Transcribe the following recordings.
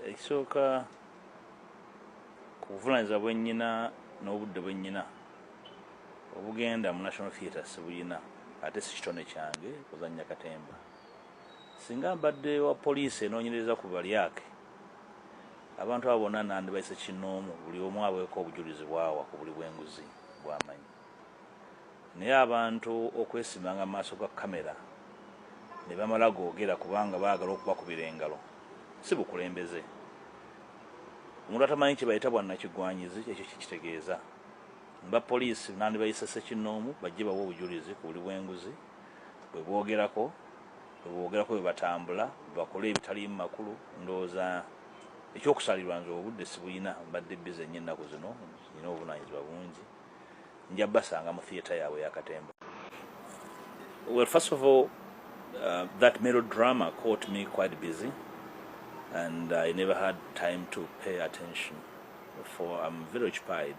ekisooka ku buvunaanyizibwa bwennyina n'obudde bwennyina obugenda mu National Theatre sibuyina ate si kitone kyange kuzannya katemba. Singa mbadde wa poliisi enoonyereza ku balyake, abantu abo bonna nandibayise kinnoomu, buli omu abeeko obujulizi bwawa ku buli bw'enguzi bw'amanyi. Naye abantu okwesimanga mu maaso ga kamera ne bamala googera kubanga baagala okubakubira engalo si bukulembeze. Omuntu atamanyi kye bayita bwannakigwanyizi ekyo kitegeeza. Ba poliisi nandibayise ssekinnoomu bajje bawe obujulizi ku buli bw'enguzi bwe boogerako bwe batambula bakole ebitaliimu makulu. Ndowooza ekyokusalirwa nze obudde sibuyina, mbadde bize nnyo ennaku zino, nina obuvunaanyizibwa bungi, nja basanga mu theatre yaabwe yakatemba. Well, first of all, that melodrama caught me quite busy, and I never had time to pay attention, for I'm very occupied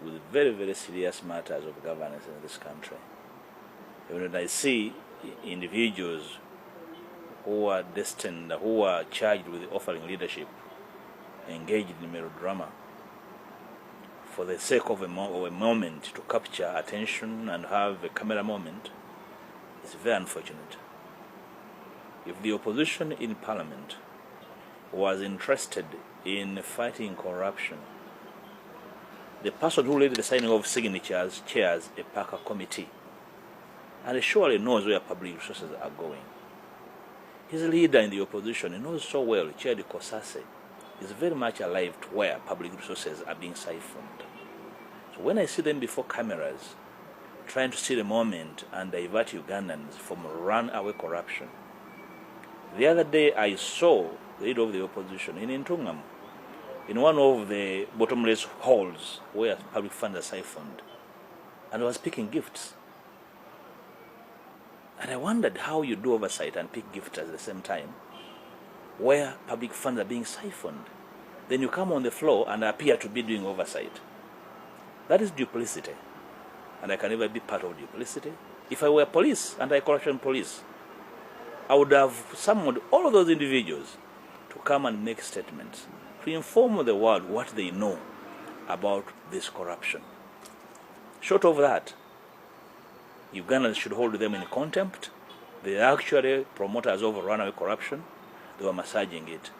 with very, very serious matters of governance in this country. When I see individuals who are destined, who are charged with offering leadership, engaged in melodrama for the sake of a moment to capture attention and have a camera moment, it's very unfortunate. If the opposition in Parliament was interested in fighting corruption, the person who led the signing of signatures chairs a Parker committee and surely knows where public resources are going. His leader in the opposition, he knows so well, Chair Kosase, is very much alive to where public resources are being siphoned. So when I see them before cameras, trying to steal a moment and divert Ugandans from runaway corruption. The other day I saw the leader of the opposition in Ntungam, in one of the bottomless holes where public funds are siphoned, and was picking gifts. And I wondered how you do oversight and pick gifts at the same time, where public funds are being siphoned. Then you come on the floor and appear to be doing oversight. That is duplicity. And I can never be part of duplicity. If I were police, anti-corruption police, I would have summoned all of those individuals to come and make statements, to inform the world what they know about this corruption. Short of that, Ugandans should hold them in contempt. They are actually promoters of runaway corruption. They were massaging it.